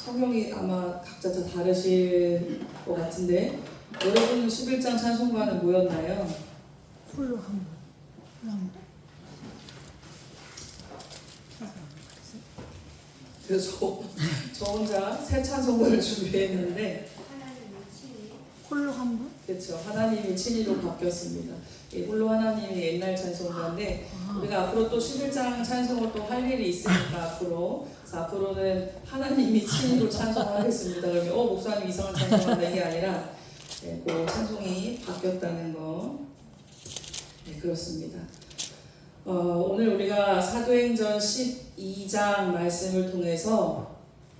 성경이 아마 각자 다 다르실 것 같은데 여러분 11장 찬송가는 뭐였나요? 홀로 한 번. 그래서 저 혼자 새 찬송가를 준비했는데 홀로 한 번? 그렇죠. 하나님이 친히로 바뀌었습니다. 홀로 하나님이 옛날 찬송가인데 우리가 앞으로 또 11장 찬송을 또 할 일이 있으니까 앞으로는 하나님이 친히로 찬송하겠습니다. 그러면 목사님 이상한 찬송한다 이게 아니라 그 찬송이 바뀌었다는 거. 네, 그렇습니다. 오늘 우리가 사도행전 12장 말씀을 통해서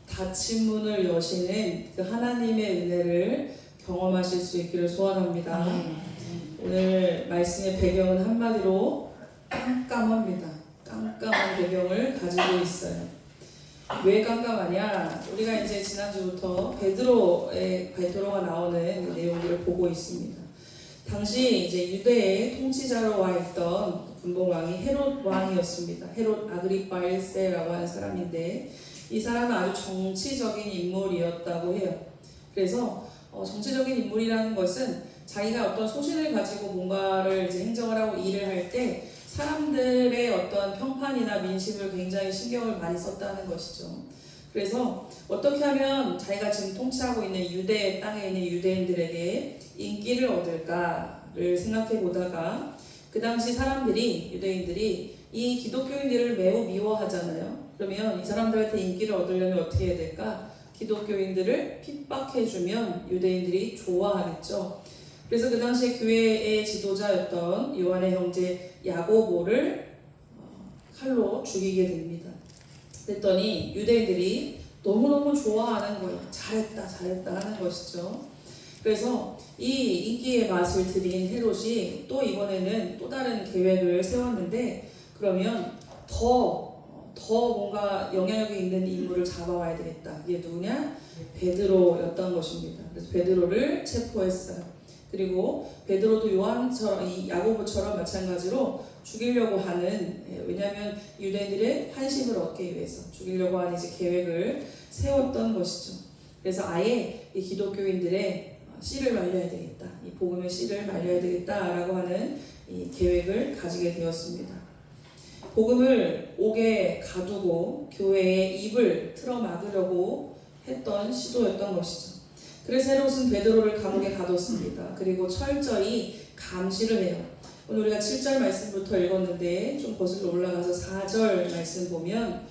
닫힌 문을 여시는 그 하나님의 은혜를 경험하실 수 있기를 소원합니다. 오늘 말씀의 배경은 한마디로 깜깜합니다. 깜깜한 배경을 가지고 있어요. 왜 깜깜하냐? 우리가 이제 지난주부터 베드로가 나오는 내용들을 보고 있습니다. 당시 이제 유대의 통치자로 와 있던 분봉왕이 헤롯 왕이었습니다. 헤롯 아그리파 1세라고 하는 사람인데 이 사람은 아주 정치적인 인물이었다고 해요. 그래서 정치적인 인물이라는 것은 자기가 어떤 소신을 가지고 뭔가를 이제 행정을 하고 일을 할 때 사람들의 어떤 평판이나 민심을 굉장히 신경을 많이 썼다는 것이죠. 그래서 어떻게 하면 자기가 지금 통치하고 있는 유대 땅에 있는 유대인들에게 인기를 얻을까를 생각해 보다가 그 당시 유대인들이 이 기독교인들을 매우 미워하잖아요. 그러면 이 사람들한테 인기를 얻으려면 어떻게 해야 될까? 기독교인들을 핍박해주면 유대인들이 좋아하겠죠. 그래서 그 당시에 교회의 지도자였던 요한의 형제 야고보를 칼로 죽이게 됩니다. 그랬더니 유대인들이 너무너무 좋아하는 거예요. 잘했다 하는 것이죠. 그래서 이 인기의 맛을 들인 헤롯이 또 이번에는 또 다른 계획을 세웠는데 그러면 더 뭔가 영향력이 있는 인물을 잡아와야 되겠다. 이게 누구냐? 베드로였던 것입니다. 그래서 베드로를 체포했어요. 그리고 베드로도 요한처럼 이 야고보처럼 마찬가지로 죽이려고 하는 왜냐하면 유대인들의 환심을 얻기 위해서 죽이려고 하는 이제 계획을 세웠던 것이죠. 그래서 아예 이 기독교인들의 씨를 말려야 되겠다. 이 복음의 씨를 말려야 되겠다라고 하는 이 계획을 가지게 되었습니다. 복음을 옥에 가두고 교회의 입을 틀어막으려고 했던 시도였던 것이죠. 그래서 헤롯은 베드로를 감옥에 가뒀습니다. 그리고 철저히 감시를 해요. 오늘 우리가 7절 말씀부터 읽었는데 좀 거슬러 올라가서 4절 말씀 보면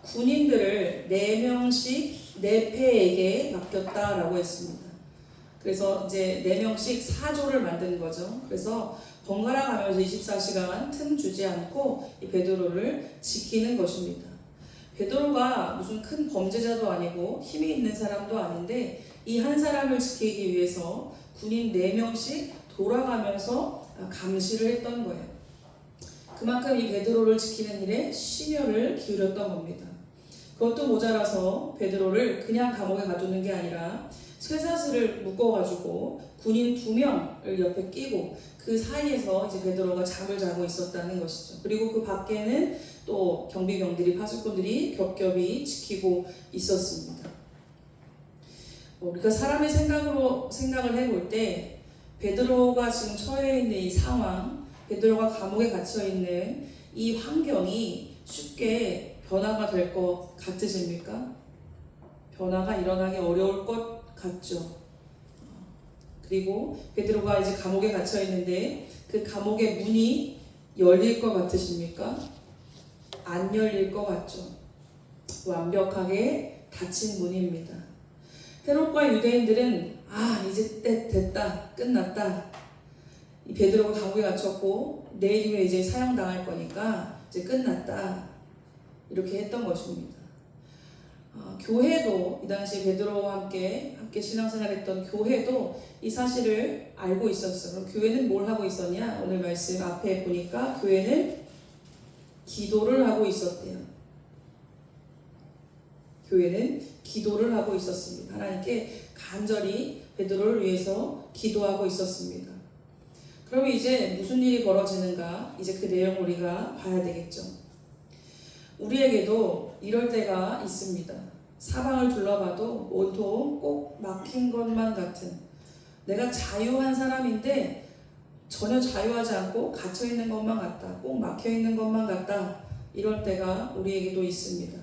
군인들을 4명씩 4패에게 맡겼다라고 했습니다. 그래서 이제 4명씩 4조를 만든 거죠. 그래서 번갈아 가면서 24시간 틈 주지 않고 이 베드로를 지키는 것입니다. 베드로가 무슨 큰 범죄자도 아니고 힘이 있는 사람도 아닌데 이 한 사람을 지키기 위해서 군인 4명씩 돌아가면서 감시를 했던 거예요. 그만큼 이 베드로를 지키는 일에 심혈을 기울였던 겁니다. 그것도 모자라서 베드로를 그냥 감옥에 가두는 게 아니라 쇠사슬을 묶어가지고 군인 2명을 옆에 끼고 그 사이에서 이제 베드로가 잠을 자고 있었다는 것이죠. 그리고 그 밖에는 또 경비병들이 파수꾼들이 겹겹이 지키고 있었습니다. 우리가 사람의 생각을 해볼 때 베드로가 지금 처해 있는 이 상황, 베드로가 감옥에 갇혀 있는 이 환경이 쉽게 변화가 될 것 같으십니까? 변화가 일어나기 어려울 것 같죠. 그리고 베드로가 이제 감옥에 갇혀 있는데 그 감옥의 문이 열릴 것 같으십니까? 안 열릴 것 같죠. 완벽하게 닫힌 문입니다. 헤롯과 유대인들은 이제 됐다, 끝났다. 이 베드로가 감옥에 갇혔고 내일이면 이제 사형당할 거니까 이제 끝났다. 이렇게 했던 것입니다. 교회도 이 당시 베드로와 함께 신앙생활했던 교회도 이 사실을 알고 있었어요. 그럼 교회는 뭘 하고 있었냐? 오늘 말씀 앞에 보니까 교회는 기도를 하고 있었대요. 교회는 기도를 하고 있었습니다. 하나님께 간절히 베드로를 위해서 기도하고 있었습니다. 그럼 이제 무슨 일이 벌어지는가? 이제 그 내용을 우리가 봐야 되겠죠. 우리에게도 이럴 때가 있습니다. 사방을 둘러봐도 온통 꼭 막힌 것만 같은, 내가 자유한 사람인데 전혀 자유하지 않고 갇혀있는 것만 같다, 꼭 막혀있는 것만 같다, 이럴 때가 우리에게도 있습니다.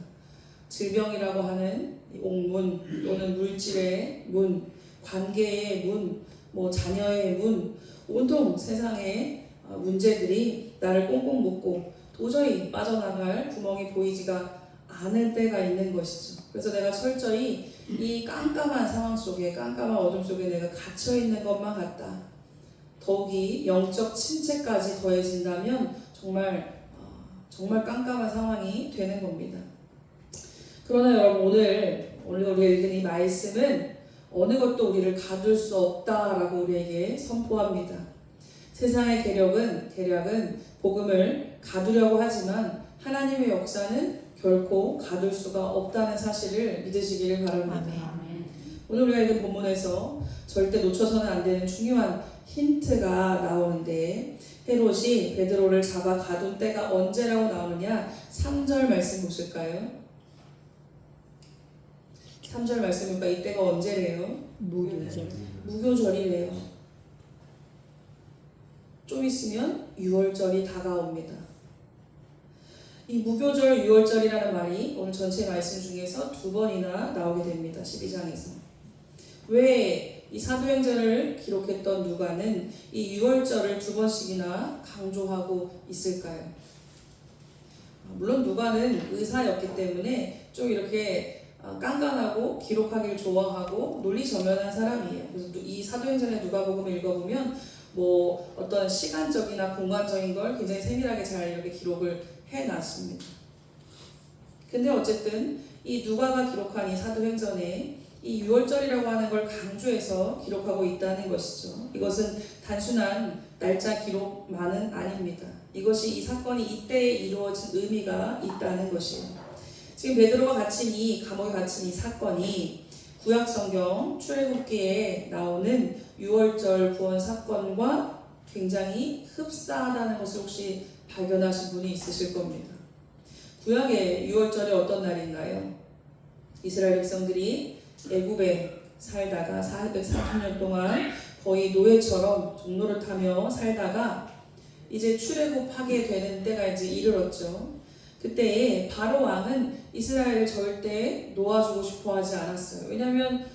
질병이라고 하는 옥문 또는 물질의 문, 관계의 문, 자녀의 문, 온통 세상의 문제들이 나를 꽁꽁 묶고 도저히 빠져나갈 구멍이 보이지가 않을 때가 있는 것이죠. 그래서 내가 철저히 이 깜깜한 상황 속에, 깜깜한 어둠 속에 내가 갇혀있는 것만 같다. 더욱이 영적 침체까지 더해진다면 정말 깜깜한 상황이 되는 겁니다. 그러나 여러분, 오늘 우리가 읽은 이 말씀은 어느 것도 우리를 가둘 수 없다라고 우리에게 선포합니다. 세상의 계략은 복음을 가두려고 하지만 하나님의 역사는 결코 가둘 수가 없다는 사실을 믿으시기를 바랍니다. 오늘 우리가 읽은 본문에서 절대 놓쳐서는 안 되는 중요한 힌트가 나오는데, 헤롯이 베드로를 잡아 가둔 때가 언제라고 나오느냐? 3절 말씀 보실까요? 3절 말씀 보니까 이때가 언제래요? 무교절이래요. 좀 있으면 6월절이 다가옵니다. 이 무교절 6월절이라는 말이 오늘 전체 말씀 중에서 2번이나 나오게 됩니다. 12장에서. 왜 이 사도행전을 기록했던 누가는 이 6월절을 2번씩이나 강조하고 있을까요? 물론 누가는 의사였기 때문에 좀 이렇게 깐깐하고 기록하기를 좋아하고 논리정연한 사람이에요. 그래서 이 사도행전의 누가복음을 읽어보면 어떤 시간적이나 공간적인 걸 굉장히 세밀하게 잘 이렇게 기록을 해놨습니다. 근데 어쨌든 이 누가가 기록한 이 사도행전에 이 6월절이라고 하는 걸 강조해서 기록하고 있다는 것이죠. 이것은 단순한 날짜 기록만은 아닙니다. 이것이 이 사건이 이때에 이루어진 의미가 있다는 것이에요. 지금 베드로가 감옥에 갇힌 이 사건이 구약성경 출애굽기에 나오는 6월절 구원 사건과 굉장히 흡사하다는 것을 혹시 발견하신 분이 있으실 겁니다. 구약의 6월절이 어떤 날인가요? 이스라엘 백성들이 애굽에 살다가 440년 동안 거의 노예처럼 종로를 타며 살다가 이제 출애굽하게 되는 때가 이제 이르렀죠. 그때 바로 왕은 이스라엘을 절대 놓아주고 싶어 하지 않았어요. 왜냐하면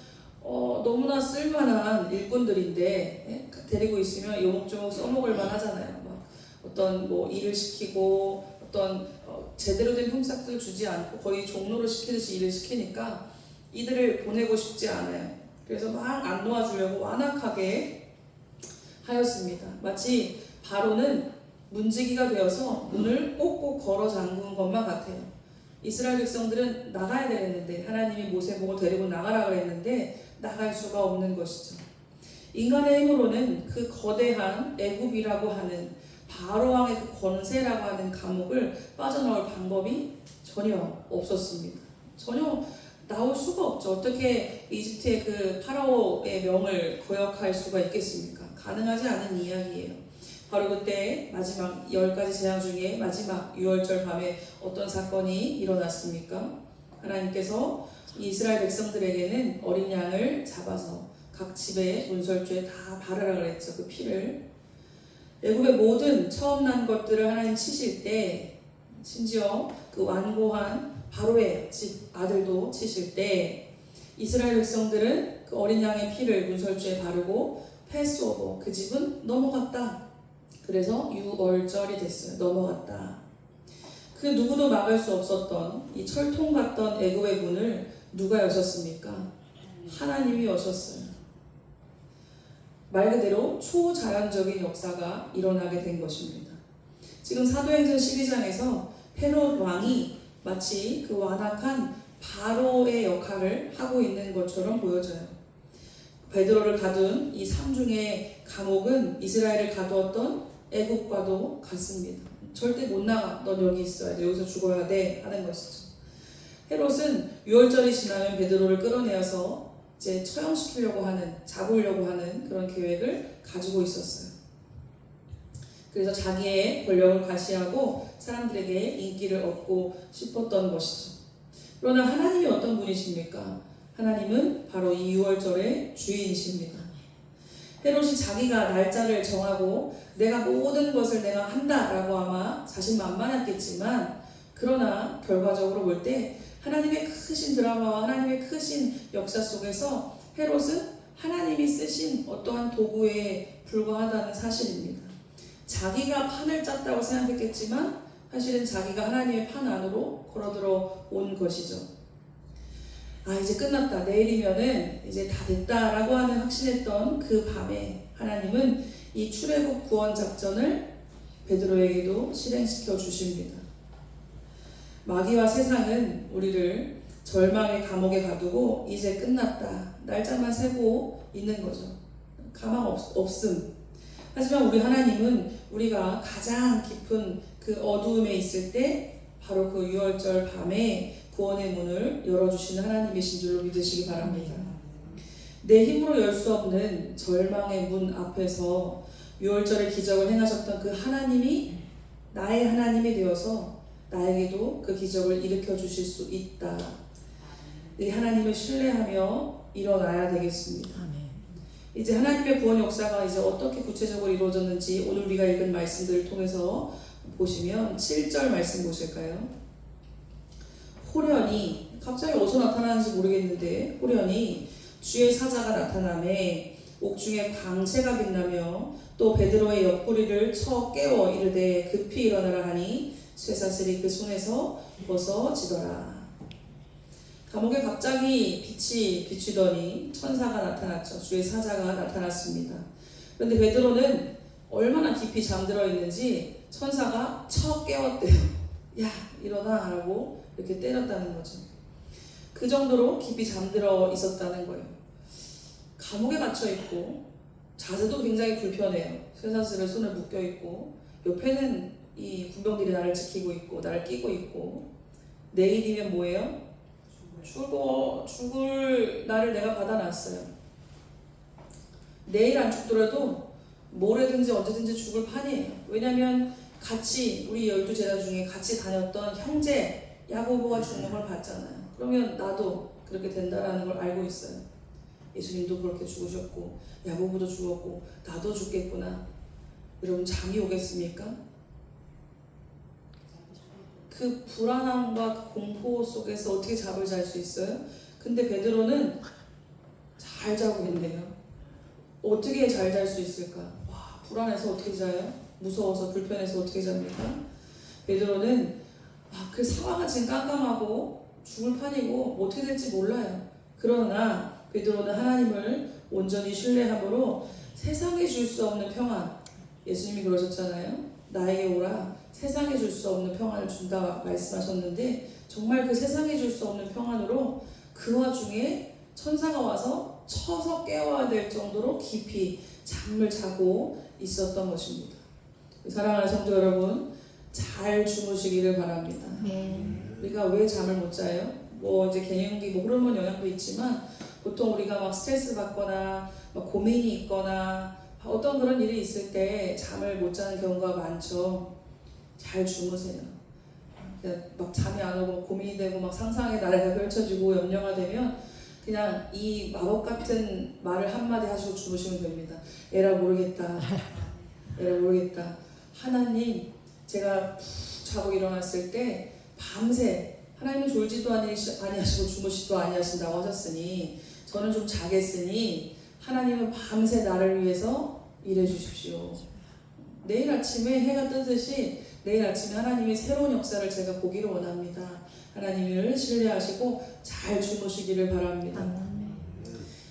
너무나 쓸만한 일꾼들인데 데리고 있으면 요목조목 써먹을만 하잖아요. 어떤 일을 시키고 어떤 제대로 된 품삯을 주지 않고 거의 종로를 시키듯이 일을 시키니까 이들을 보내고 싶지 않아요. 그래서 막 안 놓아주려고 완악하게 하였습니다. 마치 바로는 문지기가 되어서 문을 꼭꼭 걸어 잠근 것만 같아요. 이스라엘 백성들은 나가야 되는데 하나님이 모세 보고 데리고 나가라 그랬는데 나갈 수가 없는 것이죠. 인간의 힘으로는 그 거대한 애굽이라고 하는 바로 왕의 그 권세라고 하는 감옥을 빠져나올 방법이 전혀 없었습니다. 전혀 나올 수가 없죠. 어떻게 이집트의 그 파라오의 명을 거역할 수가 있겠습니까? 가능하지 않은 이야기예요. 바로 그때 마지막 10가지 재앙 중에 마지막 6월절 밤에 어떤 사건이 일어났습니까? 하나님께서 이스라엘 백성들에게는 어린 양을 잡아서 각 집에 문설주에 다 바르라 그랬죠. 그 피를. 애굽의 모든 처음 난 것들을 하나님 치실 때, 심지어 그 완고한 바로의 집 아들도 치실 때, 이스라엘 백성들은 그 어린 양의 피를 문설주에 바르고 패스오버, 그 집은 넘어갔다. 그래서 6월절이 됐어요. 넘어갔다. 그 누구도 막을 수 없었던 이 철통 같던 애굽의 문을 누가 여셨습니까? 하나님이 여셨어요. 말 그대로 초자연적인 역사가 일어나게 된 것입니다. 지금 사도행전 12장에서 헤롯 왕이 마치 그 완악한 바로의 역할을 하고 있는 것처럼 보여져요. 베드로를 가둔 이 삼중의 감옥은 이스라엘을 가두었던 애굽과도 같습니다. 절대 못 나가. 넌 여기 있어야 돼. 여기서 죽어야 돼. 하는 것이죠. 헤롯은 6월절이 지나면 베드로를 끌어내어서 이제 처형시키려고 하는, 잡으려고 하는 그런 계획을 가지고 있었어요. 그래서 자기의 권력을 과시하고 사람들에게 인기를 얻고 싶었던 것이죠. 그러나 하나님이 어떤 분이십니까? 하나님은 바로 이 유월절의 주인이십니다. 헤롯이 자기가 날짜를 정하고 내가 모든 것을 내가 한다라고 아마 자신만만했겠지만, 그러나 결과적으로 볼 때 하나님의 크신 드라마와 하나님의 크신 역사 속에서 헤롯은 하나님이 쓰신 어떠한 도구에 불과하다는 사실입니다. 자기가 판을 짰다고 생각했겠지만 사실은 자기가 하나님의 판 안으로 걸어들어 온 것이죠. 이제 끝났다, 내일이면은 이제 다 됐다라고 하는 확신했던 그 밤에 하나님은 이 출애굽 구원 작전을 베드로에게도 실행시켜 주십니다. 마귀와 세상은 우리를 절망의 감옥에 가두고 이제 끝났다, 날짜만 세고 있는 거죠. 가망 없음. 하지만 우리 하나님은 우리가 가장 깊은 그 어두움에 있을 때 바로 그 유월절 밤에 구원의 문을 열어주시는 하나님이신 줄로 믿으시기 바랍니다. 내 힘으로 열 수 없는 절망의 문 앞에서 유월절의 기적을 행하셨던 그 하나님이 나의 하나님이 되어서 나에게도 그 기적을 일으켜 주실 수 있다. 이 하나님을 신뢰하며 일어나야 되겠습니다. 이제 하나님의 구원 역사가 이제 어떻게 구체적으로 이루어졌는지 오늘 우리가 읽은 말씀들을 통해서 보시면 7절 말씀 보실까요? 호련히, 갑자기 어디서 나타나는지 모르겠는데 호련히 주의 사자가 나타나매 옥중에 광채가 빛나며 또 베드로의 옆구리를 쳐 깨워 이르되 급히 일어나라 하니 쇠사슬이 그 손에서 벗어지더라. 감옥에 갑자기 빛이 비추더니 천사가 나타났죠. 주의 사자가 나타났습니다. 그런데 베드로는 얼마나 깊이 잠들어 있는지 천사가 쳐 깨웠대요. 야, 일어나 라고 이렇게 때렸다는 거죠. 그 정도로 깊이 잠들어 있었다는 거예요. 감옥에 갇혀 있고 자세도 굉장히 불편해요. 쇠사슬에 손을 묶여 있고 옆에는 이 군병들이 나를 지키고 있고 나를 끼고 있고, 내일이면 뭐예요? 죽을 날을 내가 받아놨어요. 내일 안 죽더라도 모레든지 언제든지 죽을 판이에요. 왜냐하면 같이 우리 12제자 중에 같이 다녔던 형제 야고보가 죽는 걸 봤잖아요. 그러면 나도 그렇게 된다라는 걸 알고 있어요. 예수님도 그렇게 죽으셨고 야고보도 죽었고 나도 죽겠구나. 여러분, 잠이 오겠습니까? 그 불안함과 공포 속에서 어떻게 잠을 잘 수 있어요? 근데 베드로는 잘 자고 있네요. 어떻게 잘 잘 수 있을까? 와, 불안해서 어떻게 자요? 무서워서 불편해서 어떻게 잡니까? 베드로는 그 상황은 지금 깜깜하고 죽을 판이고 어떻게 될지 몰라요. 그러나 베드로는 하나님을 온전히 신뢰함으로 세상에 줄 수 없는 평안, 예수님이 그러셨잖아요. 나에게 오라, 세상에 줄 수 없는 평안을 준다 말씀하셨는데 정말 그 세상에 줄 수 없는 평안으로 그 와중에 천사가 와서 쳐서 깨워야 될 정도로 깊이 잠을 자고 있었던 것입니다. 사랑하는 성도 여러분, 잘 주무시기를 바랍니다. 우리가 왜 잠을 못 자요? 이제 갱년기 호르몬 영향도 있지만 보통 우리가 막 스트레스 받거나 막 고민이 있거나 어떤 그런 일이 있을 때 잠을 못 자는 경우가 많죠. 잘 주무세요. 막 잠이 안 오고 고민이 되고 막 상상의 나래가 펼쳐지고 염려가 되면 그냥 이 마법 같은 말을 한마디 하시고 주무시면 됩니다. 에라 모르겠다. 에라 모르겠다. 하나님, 제가 푹 자고 일어났을 때 밤새 하나님은 졸지도 아니하시고 주무시도 아니하신다고 하셨으니 저는 좀 자겠으니 하나님은 밤새 나를 위해서 일해 주십시오. 내일 아침에 해가 뜨듯이 내일 아침에 하나님의 새로운 역사를 제가 보기를 원합니다. 하나님을 신뢰하시고 잘 주무시기를 바랍니다.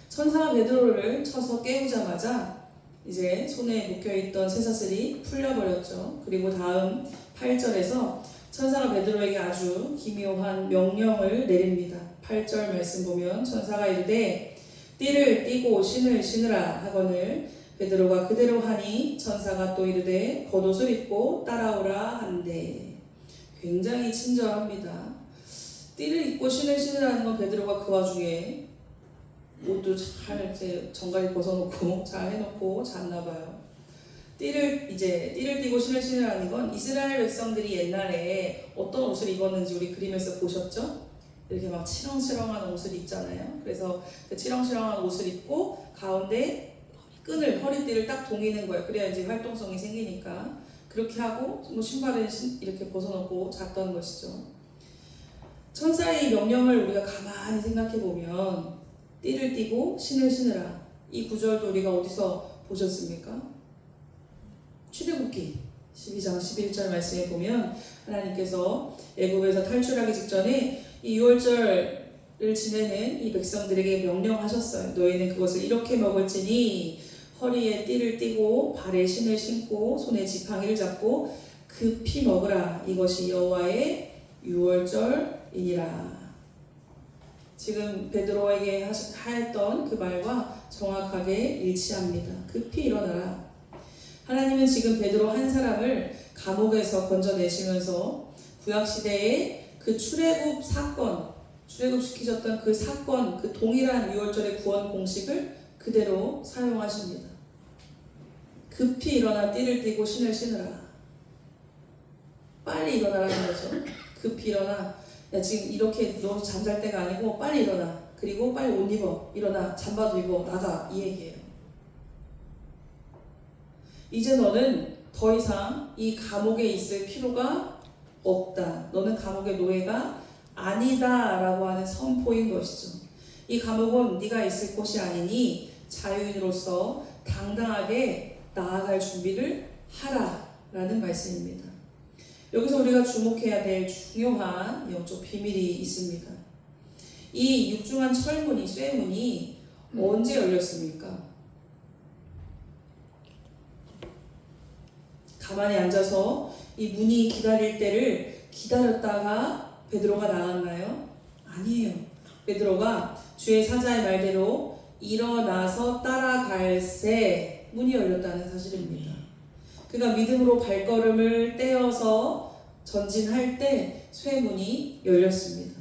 천사가 베드로를 쳐서 깨우자마자 이제 손에 묶여있던 쇠사슬이 풀려버렸죠. 그리고 다음 8절에서 천사가 베드로에게 아주 기묘한 명령을 내립니다. 8절 말씀 보면 천사가 이르되 띠를 띠고 신을 신으라 하거늘 베드로가 그대로 하니 천사가 또 이르되 겉옷을 입고 따라오라 한대. 굉장히 친절합니다. 띠를 입고 신을 신으라는 건 베드로가 그 와중에 옷도 잘 이제 정갈이 벗어놓고 잘 해놓고 잤나봐요. 띠를 띠고 신을 신으라는 건 이스라엘 백성들이 옛날에 어떤 옷을 입었는지 우리 그림에서 보셨죠? 이렇게 막 치렁치렁한 옷을 입잖아요. 그래서 그 치렁치렁한 옷을 입고 가운데 끈을 허리띠를 딱 동이는 거예요. 그래야 이제 활동성이 생기니까 그렇게 하고 뭐 신발을 이렇게 벗어놓고 잤던 것이죠. 천사의 명령을 우리가 가만히 생각해 보면 띠를 띠고 신을 신으라. 이 구절도 우리가 어디서 보셨습니까? 출애굽기 12장 11절 말씀에 보면 하나님께서 애굽에서 탈출하기 직전에 이 유월절을 지내는 이 백성들에게 명령하셨어요. 너희는 그것을 이렇게 먹을지니 허리에 띠를 띠고 발에 신을 신고 손에 지팡이를 잡고 급히 먹으라. 이것이 여호와의 유월절이니라. 지금 베드로에게 하였던 그 말과 정확하게 일치합니다. 급히 일어나라. 하나님은 지금 베드로 한 사람을 감옥에서 건져내시면서 구약시대의 그 출애굽 사건, 출애굽시키셨던 그 사건, 그 동일한 유월절의 구원 공식을 그대로 사용하십니다. 급히 일어나 띠를 띠고 신을 신으라. 빨리 일어나라는 거죠. 급히 일어나. 야, 지금 이렇게 너 잠잘 때가 아니고 빨리 일어나. 그리고 빨리 옷 입어. 일어나. 잠바도 입어. 나가. 이 얘기예요. 이제 너는 더 이상 이 감옥에 있을 필요가 없다. 너는 감옥의 노예가 아니다 라고 하는 선포인 것이죠. 이 감옥은 네가 있을 곳이 아니니 자유인으로서 당당하게 나아갈 준비를 하라 라는 말씀입니다. 여기서 우리가 주목해야 될 중요한 영적 비밀이 있습니다. 이 육중한 철문이, 쇠문이 언제 열렸습니까? 가만히 앉아서 이 문이 기다릴 때를 기다렸다가 베드로가 나왔나요? 아니에요. 베드로가 주의 사자의 말대로 일어나서 따라갈새 문이 열렸다는 사실입니다. 그가 믿음으로 발걸음을 떼어서 전진할 때 쇠문이 열렸습니다.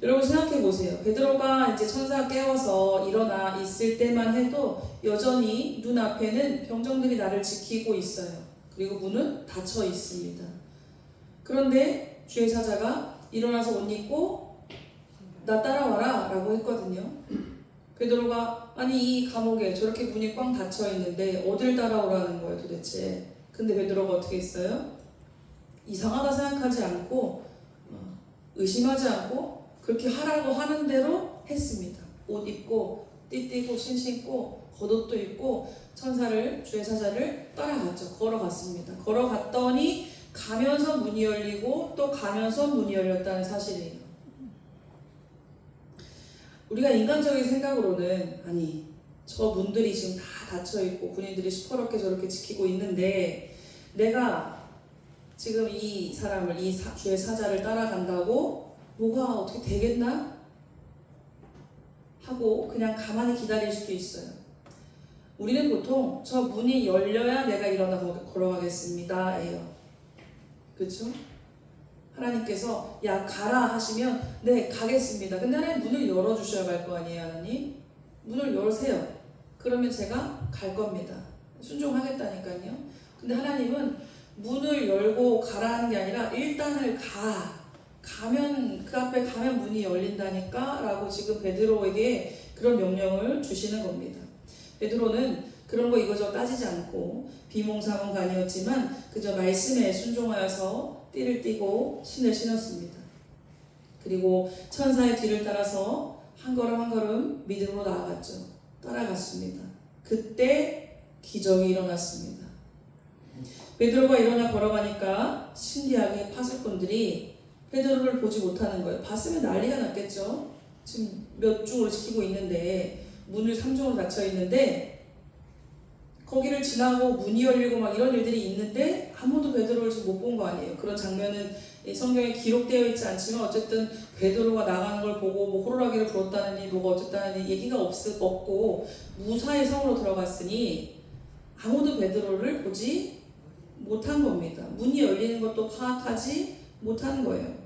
여러분 생각해 보세요. 베드로가 이제 천사가 깨워서 일어나 있을 때만 해도 여전히 눈앞에는 병정들이 나를 지키고 있어요. 그리고 문은 닫혀 있습니다. 그런데 주의 사자가 일어나서 옷 입고 나 따라와라 라고 했거든요. 베드로가 아니 이 감옥에 저렇게 문이 꽝 닫혀 있는데 어딜 따라오라는 거예요 도대체. 근데 베드로가 어떻게 했어요? 이상하다 생각하지 않고 의심하지 않고 그렇게 하라고 하는 대로 했습니다. 옷 입고 띠 띠고 신 신고 겉옷도 입고 천사를 주의 사자를 따라갔죠. 걸어갔습니다. 걸어갔더니 가면서 문이 열리고 또 가면서 문이 열렸다는 사실이에요. 우리가 인간적인 생각으로는 아니 저 문들이 지금 다 닫혀있고 군인들이 시퍼렇게 저렇게 지키고 있는데 내가 지금 이 사람을 주의 사자를 따라간다고 뭐가 어떻게 되겠나? 하고 그냥 가만히 기다릴 수도 있어요. 우리는 보통 저 문이 열려야 내가 일어나 걸어가겠습니다 예요. 그렇죠? 하나님께서 야 가라 하시면 네 가겠습니다. 근데 하나님 문을 열어주셔야 갈 거 아니에요. 하나님 문을 열으세요. 그러면 제가 갈 겁니다. 순종하겠다니까요. 근데 하나님은 문을 열고 가라는 게 아니라 일단을 가면 그 앞에 가면 문이 열린다니까 라고 지금 베드로에게 그런 명령을 주시는 겁니다. 베드로는 그런 거 이거저거 따지지 않고 비몽사몽간이었지만 그저 말씀에 순종하여서 띠를 띠고 신을 신었습니다. 그리고 천사의 뒤를 따라서 한 걸음 한 걸음 믿음으로 나아갔죠. 따라갔습니다. 그때 기적이 일어났습니다. 베드로가 일어나 걸어가니까 신기하게 파수꾼들이 베드로를 보지 못하는 거예요. 봤으면 난리가 났겠죠. 지금 몇 중으로 지키고 있는데 문을 3중으로 닫혀 있는데 거기를 지나고 문이 열리고 막 이런 일들이 있는데 아무도 베드로를 지금 못 본 거 아니에요. 그런 장면은 성경에 기록되어 있지 않지만 어쨌든 베드로가 나가는 걸 보고 뭐 호루라기를 불었다느니 뭐가 어쨌다느니 얘기가 없고 무사히 성으로 들어갔으니 아무도 베드로를 보지 못한 겁니다. 문이 열리는 것도 파악하지 못한 거예요.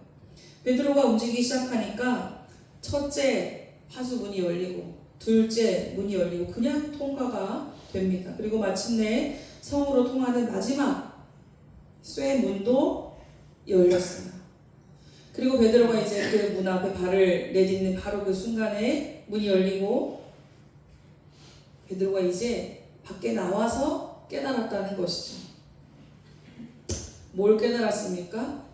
베드로가 움직이기 시작하니까 첫째 파수문이 열리고 둘째 문이 열리고 그냥 통과가 됩니다. 그리고 마침내 성으로 통하는 마지막 쇠문도 열렸어요. 그리고 베드로가 이제 그 문 앞에 발을 내딛는 바로 그 순간에 문이 열리고 베드로가 이제 밖에 나와서 깨달았다는 것이죠. 뭘 깨달았습니까?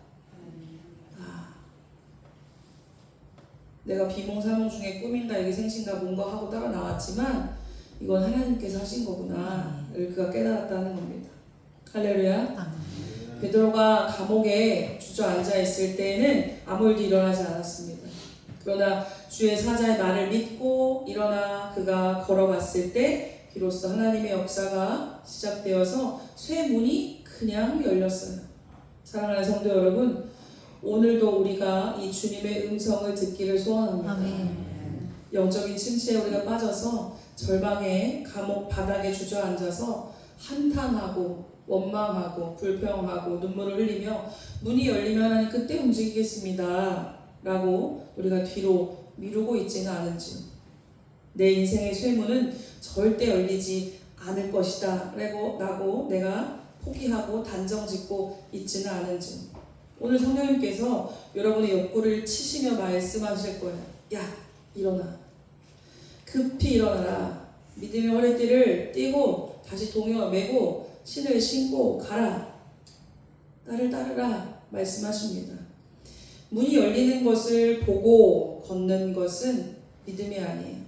내가 비몽사몽 중에 꿈인가 이게 생신가 뭔가 하고 따라 나왔지만 이건 하나님께서 하신 거구나를 그가 깨달았다는 겁니다. 할렐루야. 베드로가 감옥에 주저앉아 있을 때에는 아무 일도 일어나지 않았습니다. 그러나 주의 사자의 말을 믿고 일어나 그가 걸어갔을 때 비로소 하나님의 역사가 시작되어서 쇠문이 그냥 열렸어요. 사랑하는 성도 여러분, 오늘도 우리가 이 주님의 음성을 듣기를 소원합니다. 아멘. 영적인 침체에 우리가 빠져서 절망의 감옥 바닥에 주저앉아서 한탄하고 원망하고 불평하고 눈물을 흘리며 문이 열리면 하나님 그때 움직이겠습니다 라고 우리가 뒤로 미루고 있지는 않은지요. 내 인생의 쇠문은 절대 열리지 않을 것이다 라고 내가 포기하고 단정짓고 있지는 않은지요. 오늘 성령님께서 여러분의 옆구리를 치시며 말씀하실 거예요. 야, 일어나. 급히 일어나라. 믿음의 허리띠를 띠고 다시 동요와 메고 신을 신고 가라. 나를 따르라. 말씀하십니다. 문이 열리는 것을 보고 걷는 것은 믿음이 아니에요.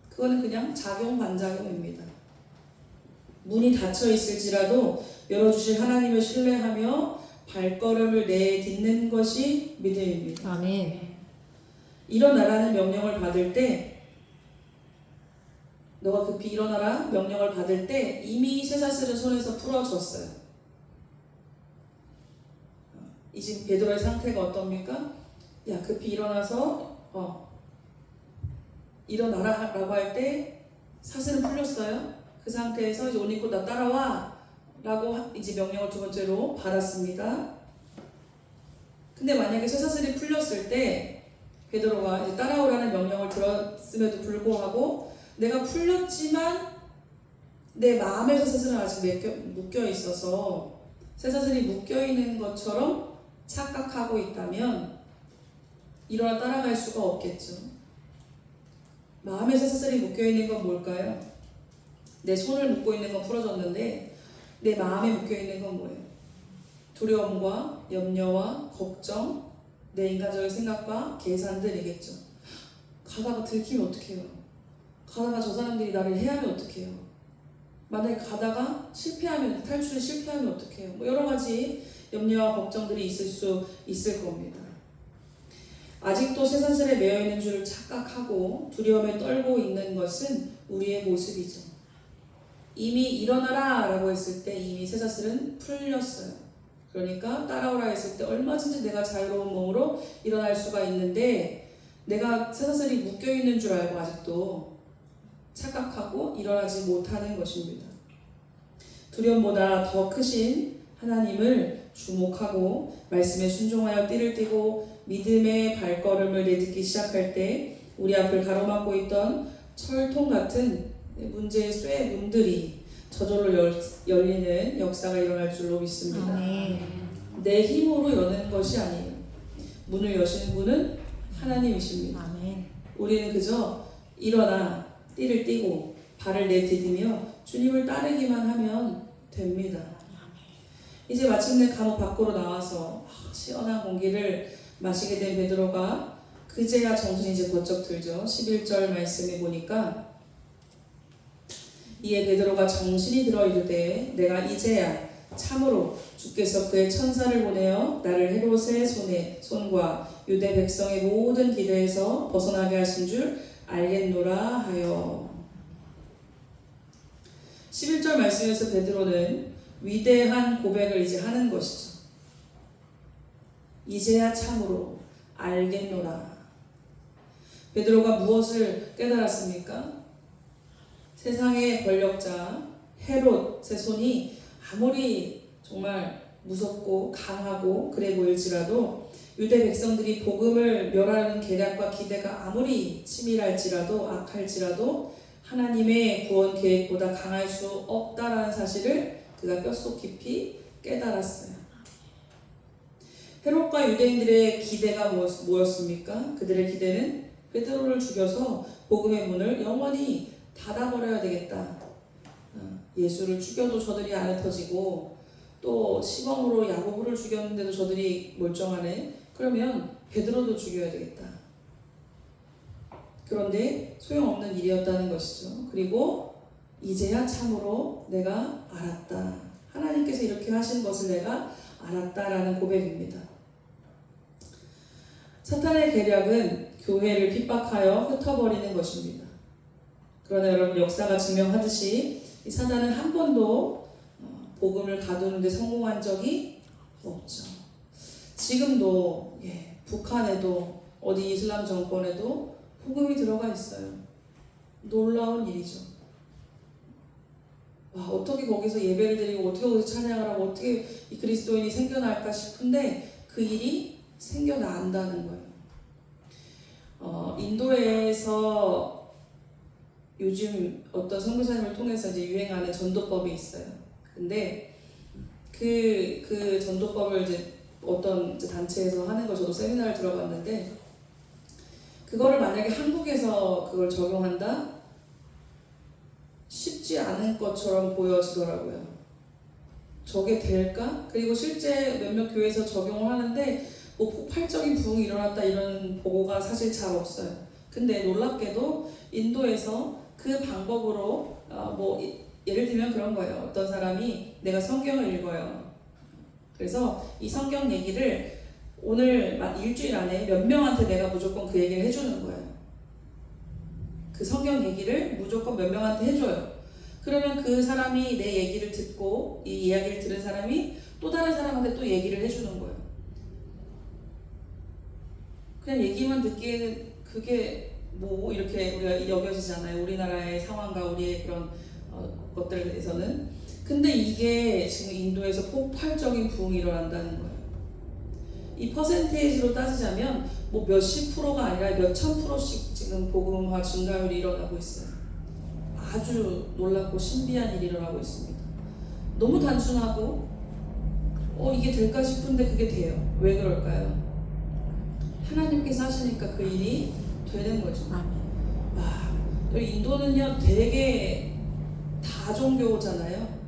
그거는 그냥 작용 반작용입니다. 문이 닫혀 있을지라도 열어주실 하나님을 신뢰하며 발걸음을 내딛는 것이 믿음입니다. 아멘. 일어나라는 명령을 받을 때, 너가 급히 일어나라 명령을 받을 때 이미 쇠사슬은 손에서 풀어졌어요. 이 지금 베드로의 상태가 어떻습니까? 야, 급히 일어나서 일어나라 라고 할 때 사슬은 풀렸어요. 그 상태에서 이제 옷 입고 나 따라와 라고 이제 명령을 두 번째로 받았습니다. 근데 만약에 쇠사슬이 풀렸을 때 베드로가 이제 따라오라는 명령을 들었음에도 불구하고 내가 풀렸지만 내 마음의 쇠사슬은 아직 묶여 있어서 쇠사슬이 묶여 있는 것처럼 착각하고 있다면 일어나 따라갈 수가 없겠죠. 마음의 쇠사슬이 묶여 있는 건 뭘까요? 내 손을 묶고 있는 건 풀어졌는데 내 마음에 묶여있는 건 뭐예요? 두려움과 염려와 걱정, 내 인간적인 생각과 계산들이겠죠. 가다가 들키면 어떡해요? 가다가 저 사람들이 나를 해하면 어떡해요? 만약에 가다가 실패하면, 탈출에 실패하면 어떡해요? 뭐 여러 가지 염려와 걱정들이 있을 겁니다. 아직도 쇠사슬에 매여있는 줄을 착각하고 두려움에 떨고 있는 것은 우리의 모습이죠. 이미 일어나라 라고 했을 때 이미 쇠사슬은 풀렸어요. 그러니까 따라오라 했을 때 얼마든지 내가 자유로운 몸으로 일어날 수가 있는데 내가 쇠사슬이 묶여있는 줄 알고 아직도 착각하고 일어나지 못하는 것입니다. 두려움보다 더 크신 하나님을 주목하고 말씀에 순종하여 띠를 띠고 믿음의 발걸음을 내딛기 시작할 때 우리 앞을 가로막고 있던 철통 같은 문제의 쇠문들이 저절로 열리는 역사가 일어날 줄로 믿습니다. 아멘. 내 힘으로 여는 것이 아니에요. 문을 여시는 분은 하나님이십니다. 아멘. 우리는 그저 일어나 띠를 띠고 발을 내디디며 주님을 따르기만 하면 됩니다. 이제 마침내 감옥 밖으로 나와서 시원한 공기를 마시게 된 베드로가 그제야 정신이 이제 번쩍 들죠. 11절 말씀에 보니까 이에 베드로가 정신이 들어 이르되 내가 이제야 참으로 주께서 그의 천사를 보내어 나를 헤롯의 손과 유대 백성의 모든 기대에서 벗어나게 하신 줄 알겠노라 하여. 11절 말씀에서 베드로는 위대한 고백을 이제 하는 것이죠. 이제야 참으로 알겠노라. 베드로가 무엇을 깨달았습니까? 세상의 권력자 헤롯의 손이 아무리 정말 무섭고 강하고 그래 보일지라도 유대 백성들이 복음을 멸하는 계략과 기대가 아무리 치밀할지라도 악할지라도 하나님의 구원 계획보다 강할 수 없다라는 사실을 그가 뼛속 깊이 깨달았어요. 헤롯과 유대인들의 기대가 뭐였습니까? 그들의 기대는 베드로를 죽여서 복음의 문을 영원히 닫아버려야 되겠다. 예수를 죽여도 저들이 안 흩어지고 또 시범으로 야고보를 죽였는데도 저들이 멀쩡하네. 그러면 베드로도 죽여야 되겠다. 그런데 소용없는 일이었다는 것이죠. 그리고 이제야 참으로 내가 알았다. 하나님께서 이렇게 하신 것을 내가 알았다라는 고백입니다. 사탄의 계략은 교회를 핍박하여 흩어버리는 것입니다. 그러나 여러분, 역사가 증명하듯이 이 사단은 한 번도 복음을 가두는 데 성공한 적이 없죠. 지금도 북한에도 어디 이슬람 정권에도 복음이 들어가 있어요. 놀라운 일이죠. 와, 어떻게 거기서 예배를 드리고 어떻게 거기서 찬양을 하고 어떻게 이 그리스도인이 생겨날까 싶은데 그 일이 생겨난다는 거예요. 인도에서 요즘 어떤 선교사님을 통해서 이제 유행하는 전도법이 있어요. 근데 그 전도법을 이제 어떤 이제 단체에서 하는 걸 저도 세미나를 들어봤는데, 그거를 만약에 한국에서 그걸 적용한다? 쉽지 않은 것처럼 보여지더라고요. 저게 될까? 그리고 실제 몇몇 교회에서 적용을 하는데 뭐 폭발적인 부흥이 일어났다 이런 보고가 사실 잘 없어요. 근데 놀랍게도 인도에서 그 방법으로 예를 들면 그런 거예요. 어떤 사람이 내가 성경을 읽어요. 그래서 이 성경 얘기를 오늘 일주일 안에 몇 명한테 내가 무조건 그 얘기를 해주는 거예요. 그 성경 얘기를 무조건 몇 명한테 해줘요. 그러면 그 사람이 내 얘기를 듣고 이 이야기를 들은 사람이 또 다른 사람한테 또 얘기를 해주는 거예요. 그냥 얘기만 듣기에는 그게 뭐 이렇게 우리가 여겨지잖아요. 우리나라의 상황과 우리의 그런 것들에 대해서는. 근데 이게 지금 인도에서 폭발적인 부흥이 일어난다는 거예요. 이 퍼센테이지로 따지자면 뭐 몇십 프로가 아니라 몇천 프로씩 지금 복음화 증가율이 일어나고 있어요. 아주 놀랍고 신비한 일이 일어나고 있습니다. 너무 단순하고 이게 될까 싶은데 그게 돼요. 왜 그럴까요? 하나님께서 하시니까 그 일이 되는 거죠. 여기 인도는요 되게 다종교잖아요.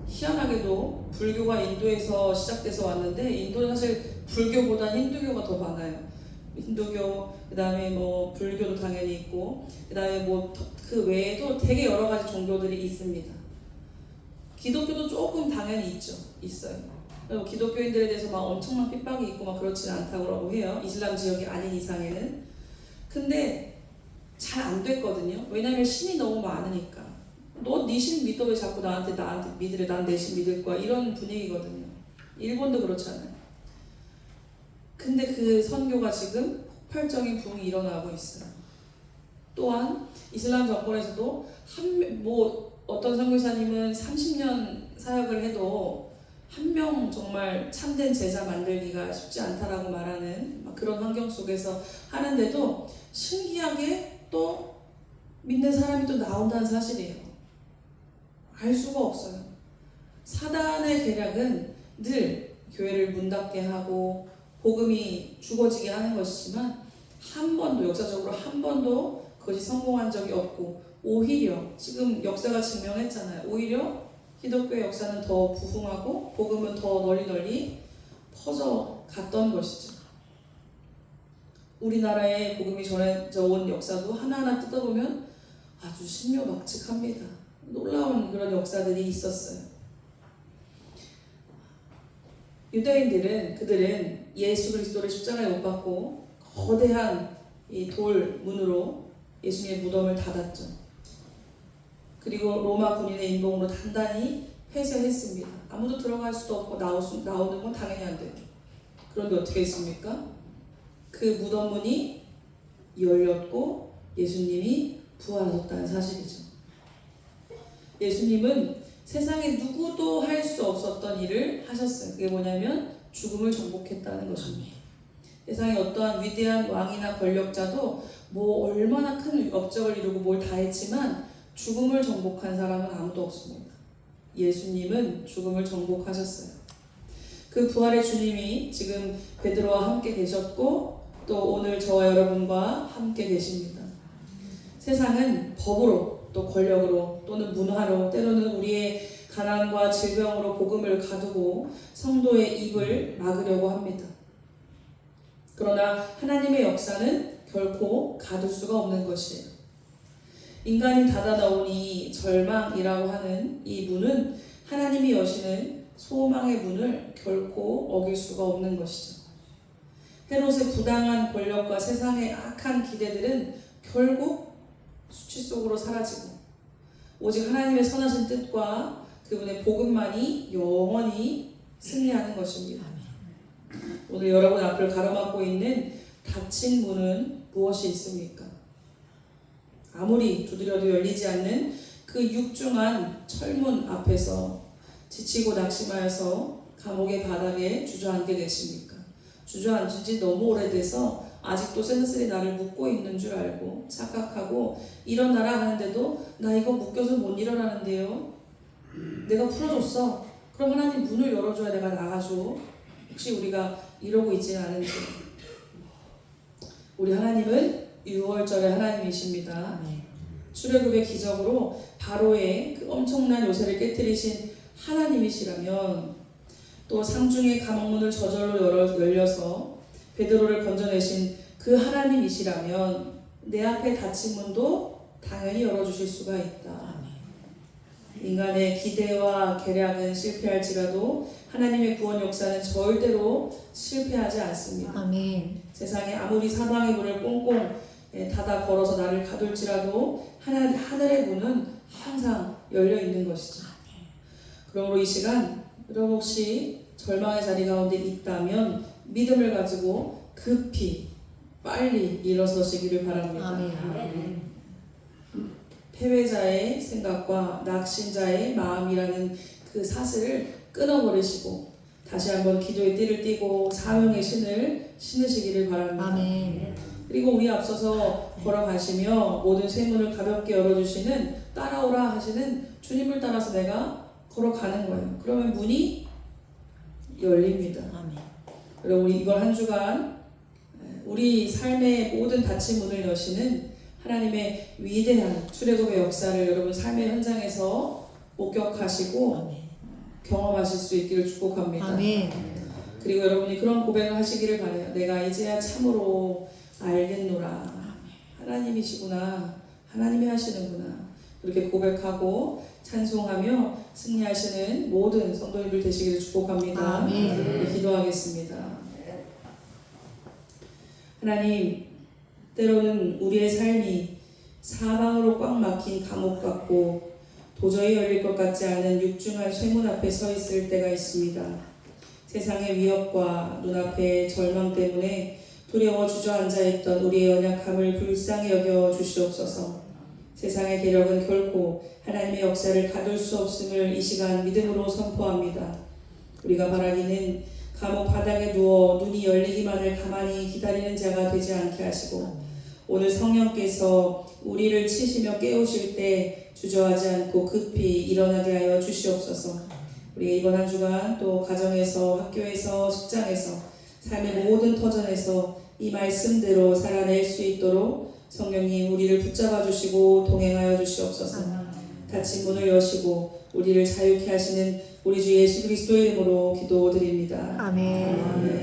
희한하게도 불교가 인도에서 시작돼서 왔는데 인도는 사실 불교보다 힌두교가 더 많아요. 힌두교, 그 다음에 뭐 불교도 당연히 있고, 그 다음에 뭐 그 외에도 되게 여러 가지 종교들이 있습니다. 기독교도 조금 당연히 있어요. 기독교인들에 대해서 막 엄청난 핍박이 있고 막 그렇지는 않다고 해요. 이슬람 지역이 아닌 이상에는. 근데 잘 안 됐거든요. 왜냐면 신이 너무 많으니까. 너 네 신 믿어 왜 자꾸 나한테 믿으래, 난 내 신 믿을 거야, 이런 분위기거든요. 일본도 그렇잖아요. 근데 그 선교가 지금 폭발적인 부흥이 일어나고 있어요. 또한 이슬람 정권에서도 어떤 선교사님은 30년 사역을 해도 한 명 정말 참된 제자 만들기가 쉽지 않다라고 말하는 그런 환경 속에서 하는데도 신기하게 또 믿는 사람이 또 나온다는 사실이에요. 알 수가 없어요. 사단의 계략은 늘 교회를 문 닫게 하고 복음이 죽어지게 하는 것이지만 한 번도, 역사적으로 한 번도 그것이 성공한 적이 없고, 오히려 지금 역사가 증명했잖아요. 오히려 기독교의 역사는 더 부흥하고 복음은 더 널리 퍼져갔던 것이죠. 우리나라에 복음이 전해져 온 역사도 하나하나 뜯어보면 아주 신묘막측합니다. 놀라운 그런 역사들이 있었어요. 유대인들은 그들은 예수 그리스도를 십자가에 못 박고 거대한 이 돌 문으로 예수님의 무덤을 닫았죠. 그리고 로마 군인의 인봉으로 단단히 폐쇄했습니다. 아무도 들어갈 수도 없고 나오는 건 당연히 안 돼요. 그런데 어떻게 했습니까? 그 무덤 문이 열렸고 예수님이 부활하셨다는 사실이죠. 예수님은 세상에 누구도 할 수 없었던 일을 하셨어요. 그게 뭐냐면 죽음을 정복했다는 것입니다. 세상에 어떠한 위대한 왕이나 권력자도 뭐 얼마나 큰 업적을 이루고 뭘 다 했지만 죽음을 정복한 사람은 아무도 없습니다. 예수님은 죽음을 정복하셨어요. 그 부활의 주님이 지금 베드로와 함께 계셨고 또 오늘 저와 여러분과 함께 계십니다. 세상은 법으로 또 권력으로 또는 문화로 때로는 우리의 가난과 질병으로 복음을 가두고 성도의 입을 막으려고 합니다. 그러나 하나님의 역사는 결코 가둘 수가 없는 것이에요. 인간이 닫아 놓은 이 절망이라고 하는 이 문은 하나님이 여시는 소망의 문을 결코 어길 수가 없는 것이죠. 헤롯의 부당한 권력과 세상의 악한 기대들은 결국 수치 속으로 사라지고 오직 하나님의 선하신 뜻과 그분의 복음만이 영원히 승리하는 것입니다. 오늘 여러분 앞을 가로막고 있는 닫힌 문은 무엇이 있습니까? 아무리 두드려도 열리지 않는 그 육중한 철문 앞에서 지치고 낙심하여서 감옥의 바닥에 주저앉게 되십니까? 주저앉은 지 너무 오래돼서 아직도 쓸쓸히 나를 묶고 있는 줄 알고 착각하고 일어나라 하는데도 나 이거 묶여서 못 일어나는데요. 내가 풀어줬어. 그럼 하나님 문을 열어줘야 내가 나가죠. 혹시 우리가 이러고 있지는 않은지. 우리 하나님은 유월절의 하나님이십니다. 출애굽의 기적으로 바로의 그 엄청난 요새를 깨뜨리신 하나님이시라면 또 상중의 감옥문을 저절로 열려서 베드로를 건져내신 그 하나님이시라면 내 앞에 닫힌 문도 당연히 열어주실 수가 있다. 인간의 기대와 계략은 실패할지라도 하나님의 구원 역사는 절대로 실패하지 않습니다. 아멘. 세상에 아무리 사방의 문을 꽁꽁 닫아 걸어서 나를 가둘지라도 하늘의 문은 항상 열려 있는 것이죠. 그러므로 이 시간 여러분 혹시 절망의 자리 가운데 있다면 믿음을 가지고 급히 빨리 일어서시기를 바랍니다. 아멘. 패배자의 생각과 낙심자의 마음이라는 그 사슬을 끊어버리시고 다시 한번 기도의 띠를 띠고 사명의 신을 신으시기를 바랍니다. 아멘. 그리고 우리 앞서서 걸어가시며 모든 쇠문을 가볍게 열어주시는 따라오라 하시는 주님을 따라서 내가 걸어가는 거예요. 그러면 문이 열립니다. 아멘. 여러분 우리 이번 한 주간 우리 삶의 모든 닫힌 문을 여시는 하나님의 위대한 출애굽의 역사를 여러분 삶의 현장에서 목격하시고 아멘. 경험하실 수 있기를 축복합니다. 아멘. 그리고 여러분이 그런 고백을 하시기를 바라요. 내가 이제야 참으로 알겠노라. 하나님이시구나. 하나님이 하시는구나. 그렇게 고백하고 찬송하며 승리하시는 모든 성도님들 되시기를 축복합니다. 아멘. 기도하겠습니다. 하나님, 때로는 우리의 삶이 사방으로 꽉 막힌 감옥 같고 도저히 열릴 것 같지 않은 육중한 쇠문 앞에 서 있을 때가 있습니다. 세상의 위협과 눈앞의 절망 때문에 두려워 주저앉아 있던 우리의 연약함을 불쌍히 여겨 주시옵소서. 세상의 계력은 결코 하나님의 역사를 가둘 수 없음을 이 시간 믿음으로 선포합니다. 우리가 바라기는 감옥 바닥에 누워 눈이 열리기만을 가만히 기다리는 자가 되지 않게 하시고 오늘 성령께서 우리를 치시며 깨우실 때 주저하지 않고 급히 일어나게 하여 주시옵소서. 우리가 이번 한 주간 또 가정에서 학교에서 직장에서 삶의 모든 터전에서 이 말씀대로 살아낼 수 있도록 성령님 우리를 붙잡아 주시고 동행하여 주시옵소서. 닫힌 문을 여시고 우리를 자유케 하시는 우리 주 예수 그리스도의 이름으로 기도드립니다. 아멘. 아멘.